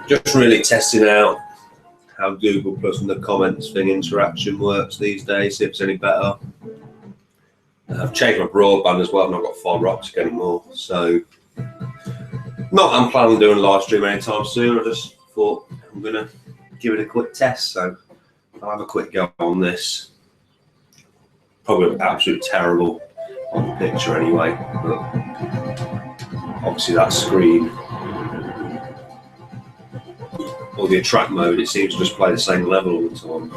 Just really testing out how Google Plus and the comments thing interaction works these days, see if it's any better. I've changed my broadband as well, I've not got fibre optic anymore, so I'm planning on doing a live stream anytime soon. I just thought I'm going to give it a quick test, so I'll have a quick go on this. Probably absolutely terrible on the picture anyway, but obviously that screen or the attract mode, it seems to just play the same level all the time.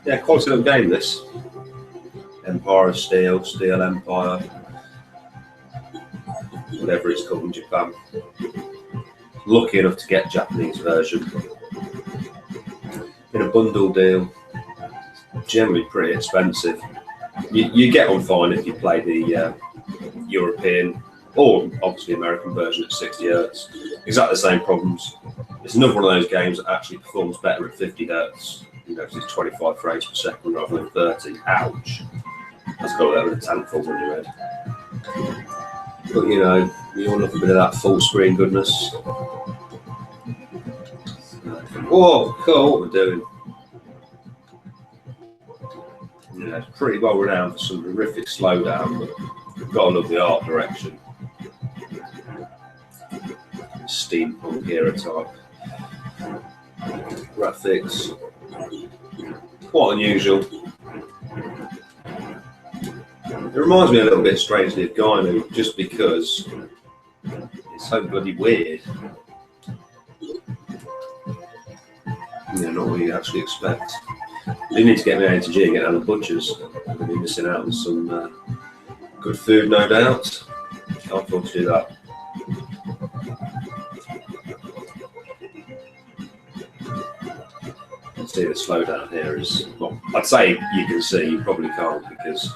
Yeah, quality little game this. Empire of Steel, Steel Empire, whatever it's called in Japan. Lucky enough to get Japanese version. In a bundle deal, generally pretty expensive. You get on fine if you play the European or obviously American version at 60 Hz. Exactly the same problems. It's another one of those games that actually performs better at 50 Hz. You know, because it's 25 frames per second rather than 30. Ouch. That's got a little bit of thankful on your head. But you know, you want a little bit of that full screen goodness. Oh, cool, what we're doing. Yeah, it's pretty well renowned for some horrific slowdown, but we've got to love the art direction. Steampunk era type graphics. Quite unusual. It reminds me a little bit strangely of Gainu, just because it's so bloody weird. Yeah, not what you actually expect. You need to get me A to G and get out of the butchers. I'm going to be missing out on some good food, no doubt. Can't afford to do that. You can see the slowdown here is, well, I'd say you can see, you probably can't because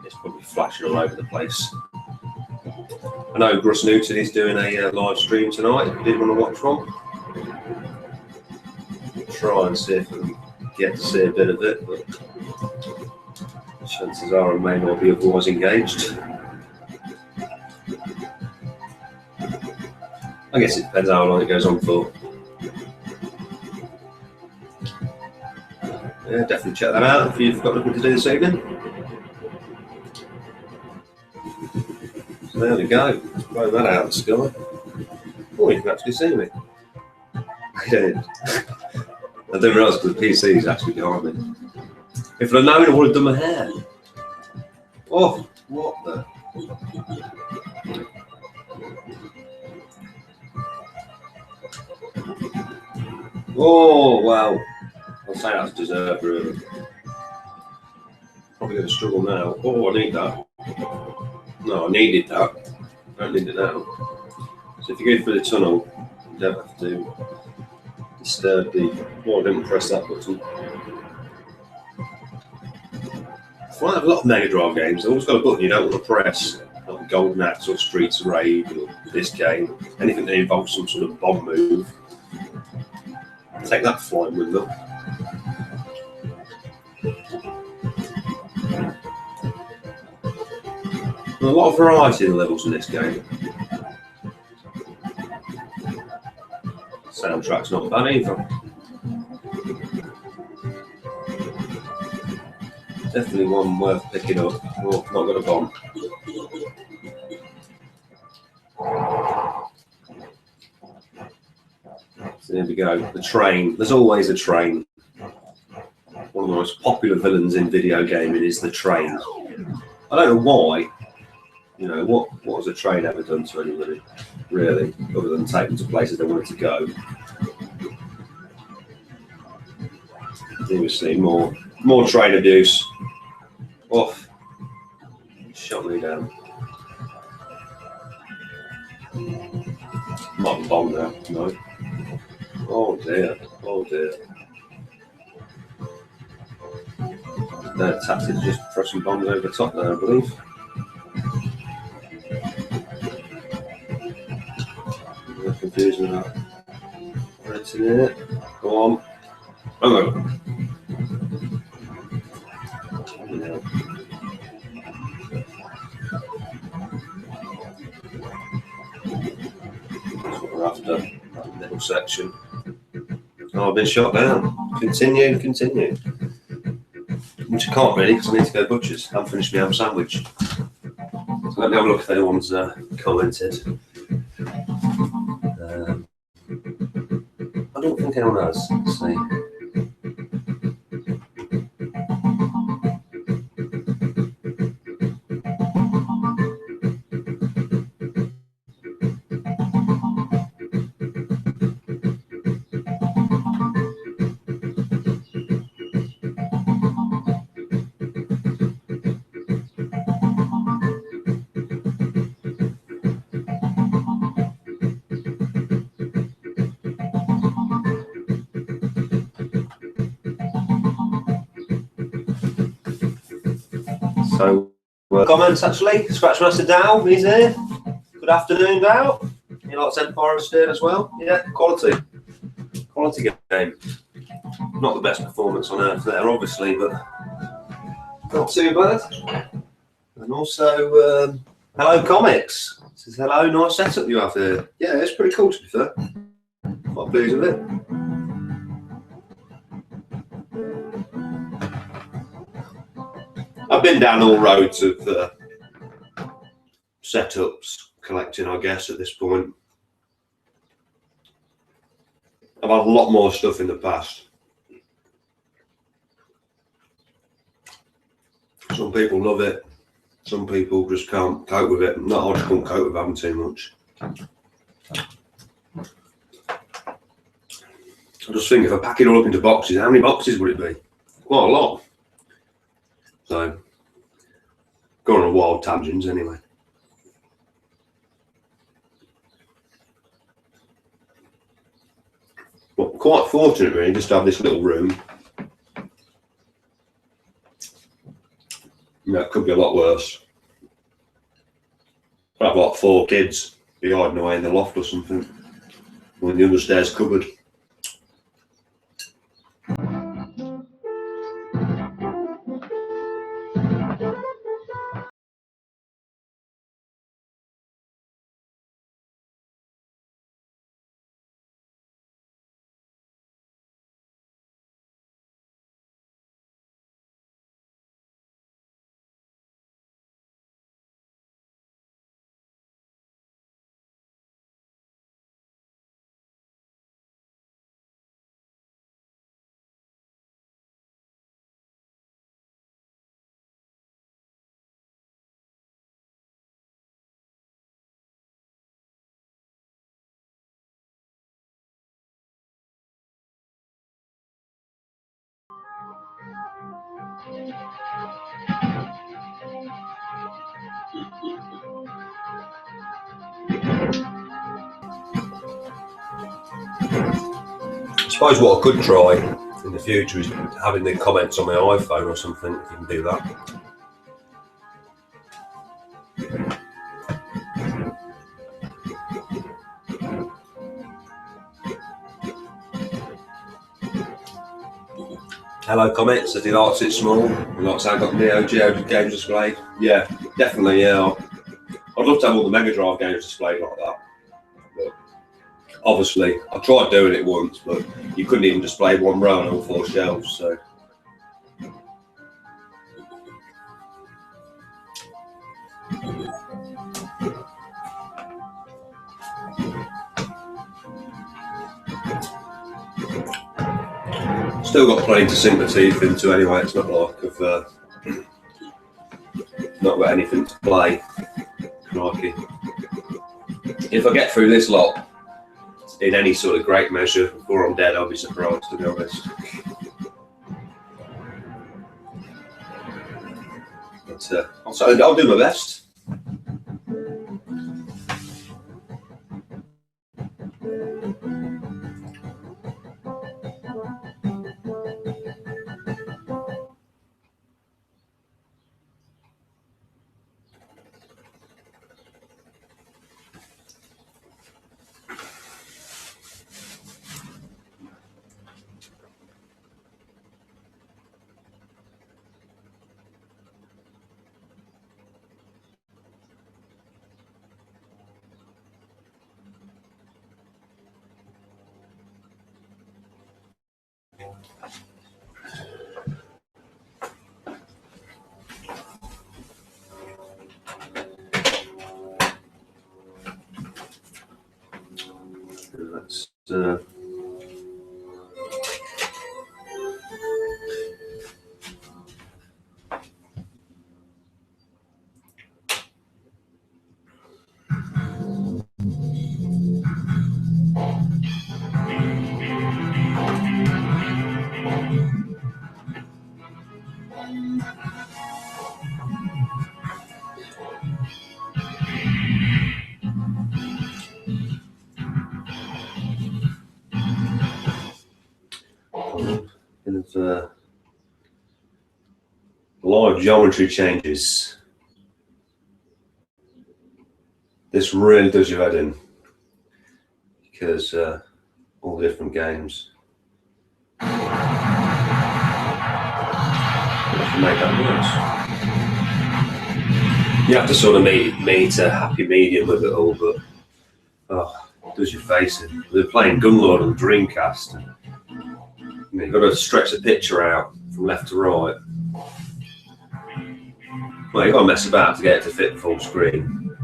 it's probably flashing all over the place. I know Gruss Newton is doing a live stream tonight if you did want to watch one. Try and see if I can get to see a bit of it, but chances are I may not be otherwise engaged. I guess it depends how long it goes on for. Yeah, definitely check that out if you've got nothing to do this evening. So there we go. Throw that out of the sky. Oh, you can actually see me. I didn't. I didn't realise because the PC is actually behind me. If I'd have known, I would have done my hair. Oh, what the? Oh, wow. I'll say that's deserved, really. Probably going to struggle now. Oh, I need that. No, I needed that. I don't need it now. So if you go through the tunnel, you don't have to disturb the... Oh, I didn't press that button. I have a lot of Mega Drive games. They've always got a button you don't want to press. Like Golden Axe or Streets of Rage or this game. Anything that involves some sort of bomb move. Take that flying with them. There's a lot of variety in the levels in this game. Soundtrack's not bad either. Definitely one worth picking up. Oh, not got a bomb. So there we go. The train. There's always a train. One of the most popular villains in video gaming is the train. I don't know why. You know, what has a train ever done to anybody, really, other than take them to places they wanted to go? Obviously, more train abuse. Off. Shot me down. Not a bomb now, no. Oh dear, oh dear. They're tactic to just throw some bombs over the top there, I believe. I'm confused with that. Right in here. Go on. Hello. Yeah. That's what we're after, that middle section. Oh, I've been shot down. Continue. Which I can't really because I need to go butchers. I haven't finished my ham sandwich. So let me have a look if anyone's commented. I don't think anyone has. Let's see. So, comments actually. Scratchmaster Dow, he's here. Good afternoon, Dow. He likes Empire of Steel as well. Yeah, quality game. Not the best performance on earth there, obviously, but not too bad. And also, Hello Comics says hello. Nice setup you have here. Yeah, it's pretty cool to be fair. Quite pleased with it. I've been down all roads of setups, collecting, I guess, at this point. I've had a lot more stuff in the past. Some people love it. Some people just can't cope with it. No, I just can't cope with having too much. I just think if I pack it all up into boxes, how many boxes would it be? Quite a lot. So, going on wild tangents anyway. But quite fortunate really just to have this little room. Yeah, it could be a lot worse. I have like 4 kids be hiding away in the loft or something. Or in the understairs cupboard. I suppose what I could try in the future is having the comments on my iPhone or something, if you can do that. Hello comments, says he likes it small. He likes how I got Neo Geo games displayed. Yeah, definitely, yeah. I'd love to have all the Mega Drive games displayed like that. But obviously, I tried doing it once, but you couldn't even display one row on all 4 shelves, so. Still got plenty to sink the teeth into anyway. It's not like I've not got anything to play. Crikey. If I get through this lot in any sort of great measure before I'm dead, I'll be surprised, to be honest. But I'll do my best. Let's Live geometry changes. This really does your head in, because all the different games. Make that noise. You have to sort of meet a happy medium with it all, but it does your face in. They're playing Gunlord on Dreamcast, and you've got to stretch the picture out from left to right. Well, you've got to mess about to get it to fit full screen.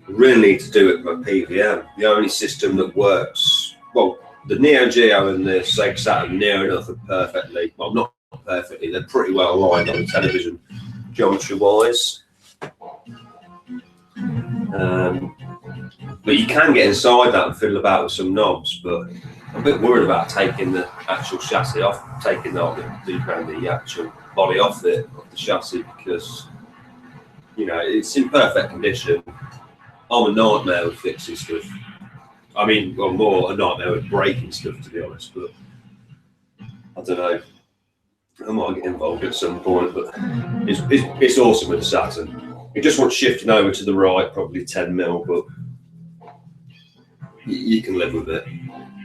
You really need to do it with PVM. The only system that works, well, the Neo Geo and the Sega Saturn near enough are perfectly, well, not perfectly, they're pretty well aligned on the television geometry-wise. But you can get inside that and fiddle about with some knobs, but I'm a bit worried about taking the actual chassis off, taking the actual body off the chassis, because, it's in perfect condition. I'm a nightmare with fixing stuff. I mean, well, more a nightmare with breaking stuff, to be honest, but I don't know. I might get involved at some point, but it's awesome with the Saturn. It just wants shifting over to the right, probably 10 mil, but you can live with it.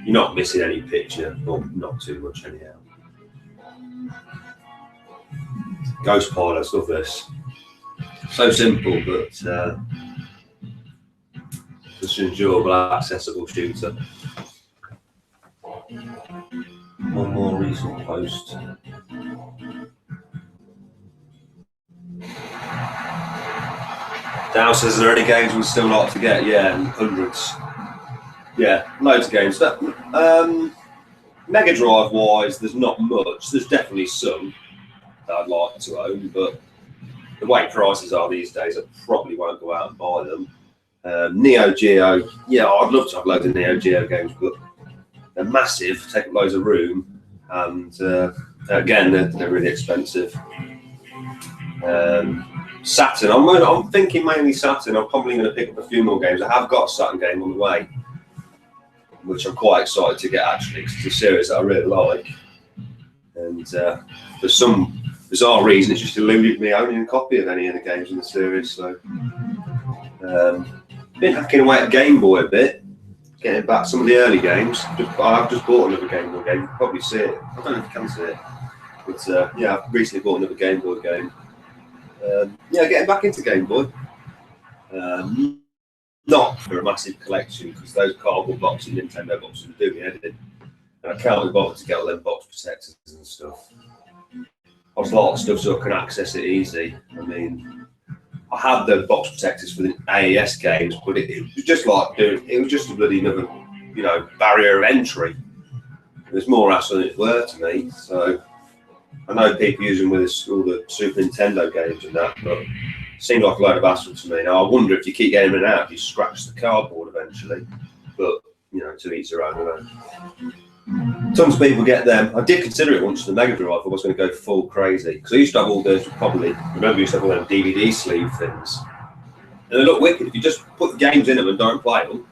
You're not missing any picture, or not too much anyhow. Ghost Pilots, love this. So simple, but just an enjoyable, accessible shooter. One more recent post. Dow says, are there any games we'd still like to get? Yeah, hundreds. Yeah, loads of games. Mega Drive wise, there's not much. There's definitely some that I'd like to own, but the way prices are these days, I probably won't go out and buy them. Neo Geo, yeah, I'd love to have loads of Neo Geo games, but they're massive, take up loads of room, and again, they're really expensive. Saturn, I'm thinking mainly Saturn. I'm probably going to pick up a few more games. I have got a Saturn game on the way, which I'm quite excited to get, actually, because it's a series that I really like. And for some bizarre reason, it's just eluded me owning a copy of any of the games in the series. So, been hacking away at Game Boy a bit, getting back some of the early games. I've just bought another Game Boy game. You can probably see it. I don't know if you can see it, but yeah, I've recently bought another Game Boy game. Yeah, getting back into Game Boy. Not for a massive collection, because those cardboard boxes, Nintendo boxes, are doing me head in. And I can't be bothered to get all them box protectors and stuff. There's a lot of stuff so I can access it easy. I mean, I had the box protectors for the AES games, but it was just like it was just a bloody another, barrier of entry. It was more hassle than it were to me. So I know people use them with all the Super Nintendo games and that, but it seemed like a load of hassle to me. Now, I wonder if you keep getting in and out, you scratch the cardboard eventually. But, to each their own, I know. Tons of people get them. I did consider it once for the Mega Drive. I was going to go full crazy. Because I used to have all those, I used to have all them DVD sleeve things. And they look wicked. If you just put the games in them and don't play them,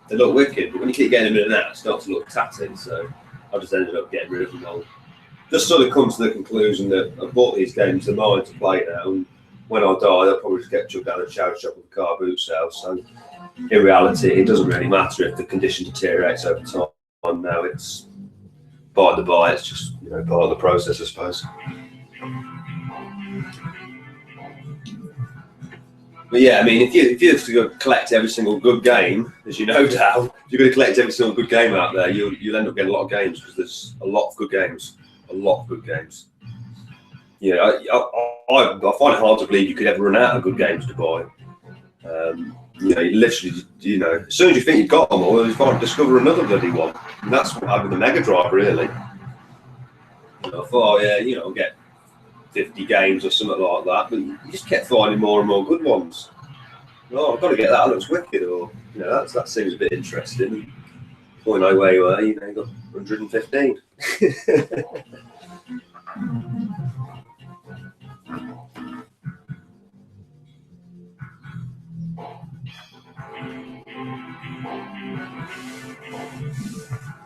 they look wicked. But when you keep getting them in and out, it starts to look tatty. So I just ended up getting rid of them all. Just sort of come to the conclusion that I bought these games, they're mine to play now, and when I die, they'll probably just get chucked down a charity shop with a car boot sale. So, in reality, it doesn't really matter if the condition deteriorates over time. Now it's by the by, it's just part of the process, I suppose. But yeah, I mean, if you have to go collect every single good game, as you know, Dow, if you're going to collect every single good game out there, you'll end up getting a lot of games, because there's a lot of good games. A lot of good games. Yeah, I find it hard to believe you could ever run out of good games to buy. You literally, as soon as you think you've got them all, you find discover another bloody one. And that's what happened with the Mega Drive, really. I thought, I'll get 50 games or something like that, but you just kept finding more and more good ones. Oh, I've got to get that. That looks wicked, or that seems a bit interesting. Before you know where you are, you got 115.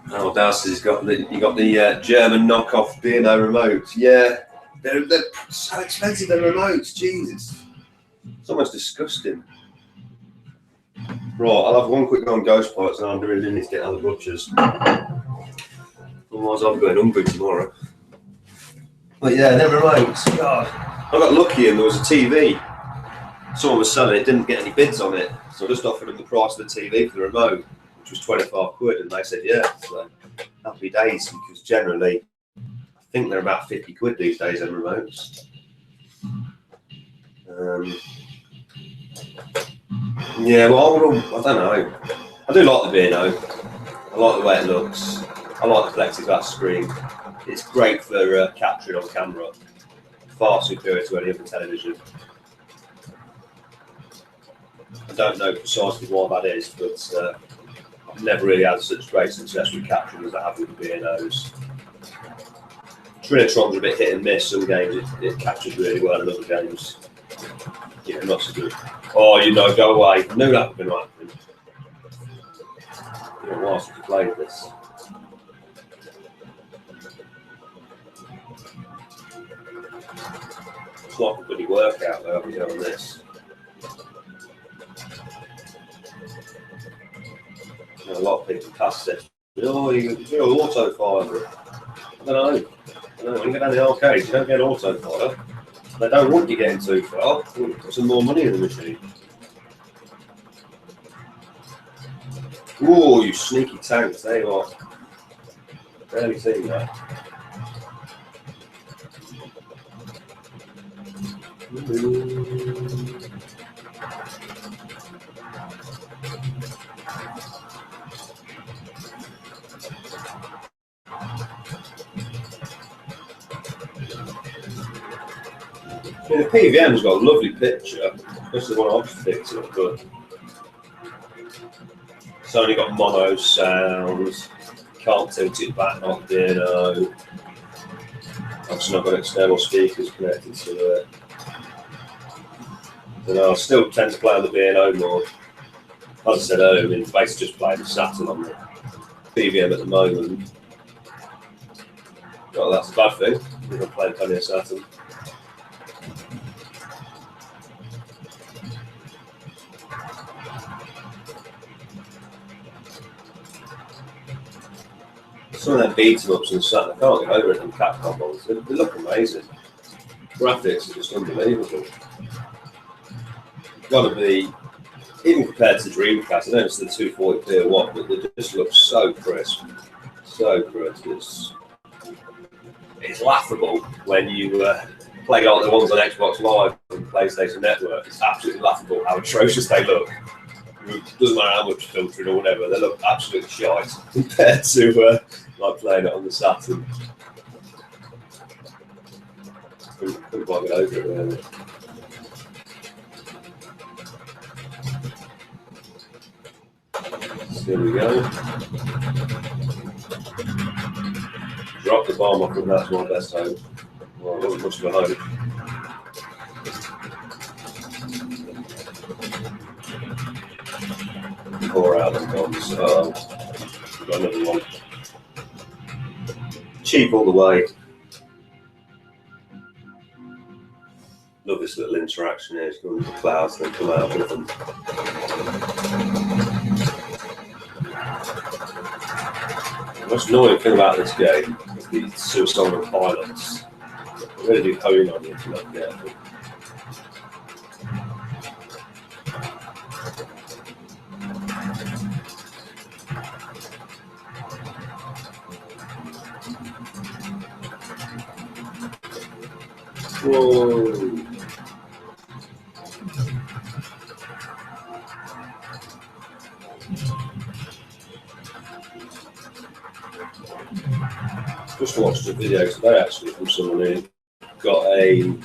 Oh, Darcy's got the German knockoff B&O remote. Yeah, They're so expensive, the remotes, Jesus. It's almost disgusting. Right, I'll have one quick go on Ghost Pilots and I'm really need to get out of the butchers. Otherwise I'm going hungry tomorrow. But yeah, never remotes. God. I got lucky and there was a TV. Someone was selling it, didn't get any bids on it. So I just offered them the price of the TV for the remote, which was 25 quid, and they said yeah. So happy days, because generally I think they're about 50 quid these days on remotes. Yeah, well, I don't know. I do like the B&O. I like the way it looks. I like the plexiglass screen. It's great for capturing on camera. Far superior to any other television. I don't know precisely why that is, but I've never really had such great success with capturing as I have with the B&Os. Trinitron's a bit hit and miss. Some games it captures really well, and other games, yeah, not so good. Oh, you know, go away. I knew that would be happening. It's been a while since I played this. It's like a bloody workout though, having to go on this. You know, a lot of people pass it. Oh, you're auto fire. I don't know. When you get down the arcades, you don't get auto fire. They don't want you getting too far. Put some more money in the machine. Ooh, you sneaky tanks, there you are. Barely seen that. Yeah, the PVM's got a lovely picture. This is the one I've just picked up, but it's only got mono sounds. Can't tilt it back like B&O. Obviously not got external speakers connected to it. And I still tend to play on the B&O more. As I said earlier, I'm basically just playing the Saturn on the PVM at the moment. Well, that's a bad thing. I'm playing plenty of Saturn. Some of their beat-em-ups and Saturn, I can't get over it in Capcom ones. They look amazing. Graphics are just unbelievable. Got to be, even compared to Dreamcast, I know it's the 240p or what, but they just look so crisp. So crisp. It's laughable when you play like the ones on Xbox Live and PlayStation Network. It's absolutely laughable how atrocious they look. It doesn't matter how much filtering or whatever, they look absolutely shite compared to like playing it on the Saturn. Couldn't quite get over it really. So here we go. Drop the bomb off, and that's my best hope. Well, it wasn't much of a hope. Pour out them bombs. Got another one. Cheap all the way. Love this little interaction here. It's going to the clouds and then come out with them. The most annoying thing about this game is the suicidal pilots. They really do hone on you if you're not careful. Whoa. Just watched a video today actually from someone who got a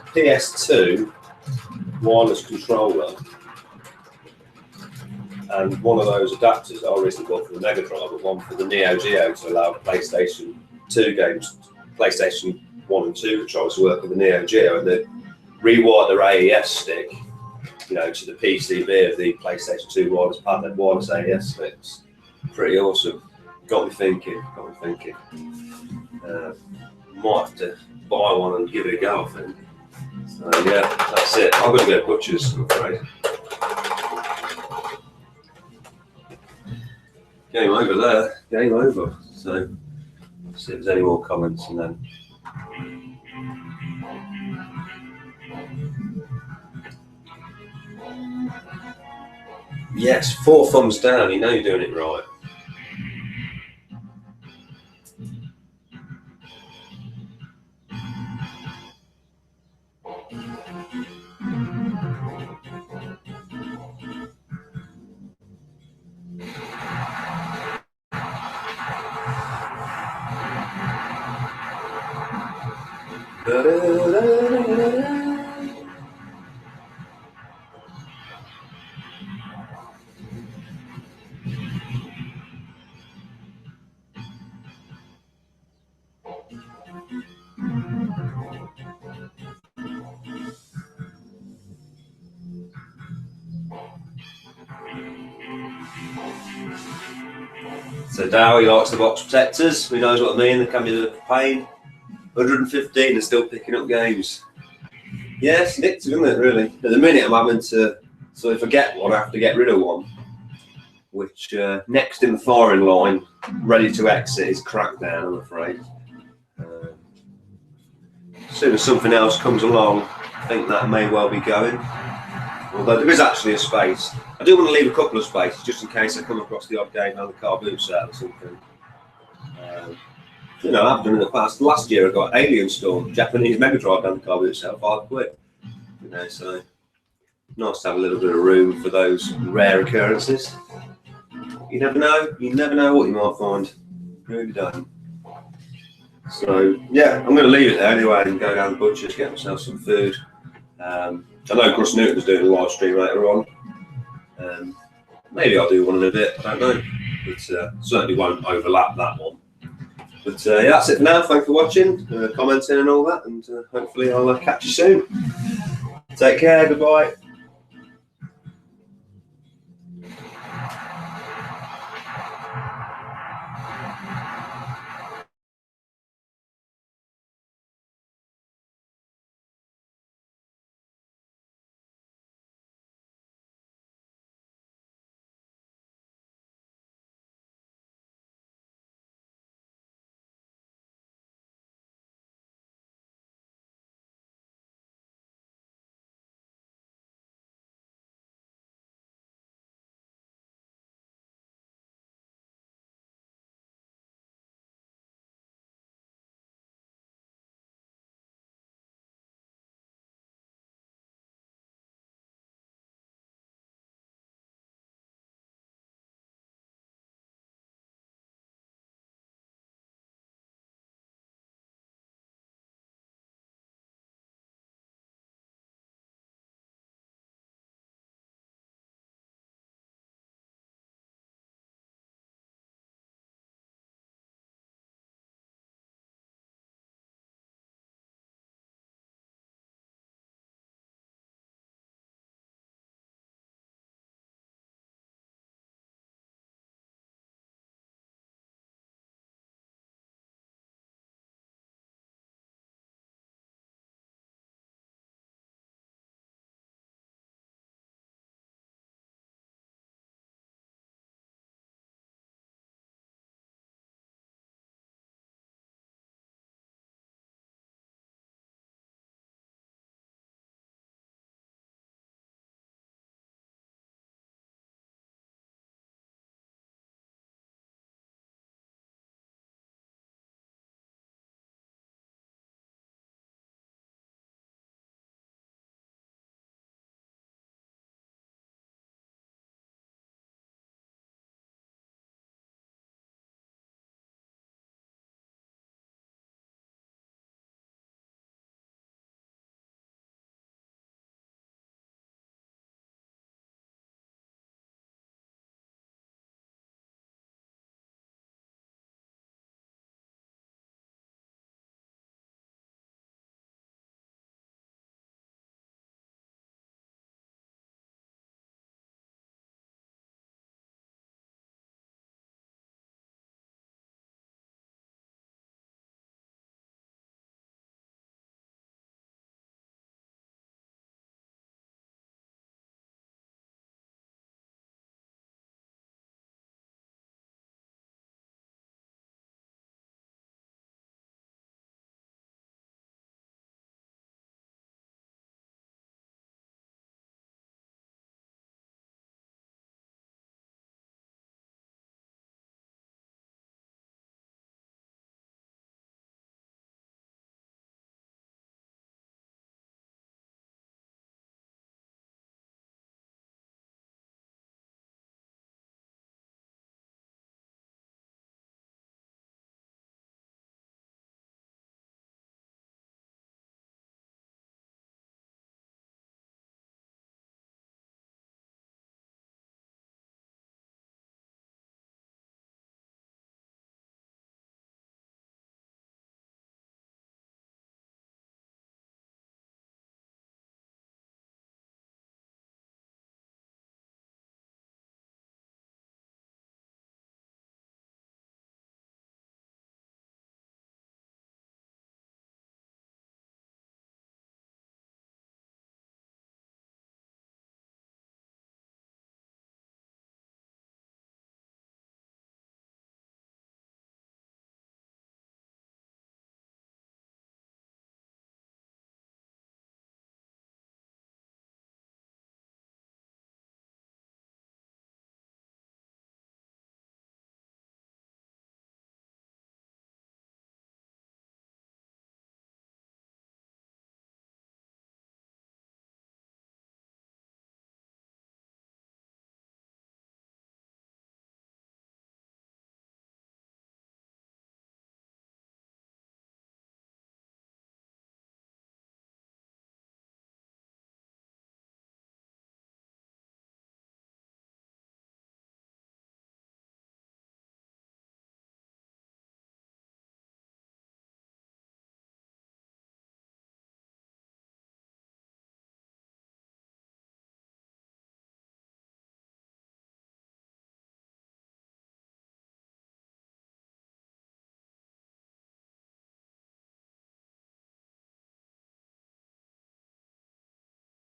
PS2 wireless controller and one of those adapters that I recently bought for the Mega Drive, but one for the Neo Geo to allow PlayStation 2 games, PlayStation 1 and 2 controllers to work with the Neo Geo, and they rewired their AES stick, you know, to the PCB of the PlayStation 2 wireless pad, and wireless AES sticks. Pretty awesome. got me thinking. Might have to buy one and give it a go, I think. So yeah, that's it. I'm going to go butchers, I'm afraid. Game over there. Game over. So let's see if there's any more comments and then. Yes, 4 thumbs down. You know you're doing it right. So Dowie likes the box protectors. Who knows what I mean? They can be a pain. 115 and still picking up games. Yeah, it's addictive, isn't it, really? At the minute I'm having to, so if I get one, I have to get rid of one. Which, next in the firing line, ready to exit, is Crackdown, I'm afraid. As soon as something else comes along, I think that may well be going. Although there is actually a space. I do want to leave a couple of spaces, just in case I come across the odd game on the car boot sale or something. You know, I've done in the past. Last year I got Alien Storm, Japanese Mega Drive down the car boot sale, £5. You know, so nice to have a little bit of room for those rare occurrences. You never know what you might find. You really don't. So yeah, I'm going to leave it there anyway and go down the butcher's, get myself some food. I know Chris Newton's doing a live stream later on. Maybe I'll do one in a bit, I don't know. But certainly won't overlap that one. But yeah, that's it for now. Thanks for watching, commenting and all that, and hopefully I'll catch you soon. Take care, goodbye.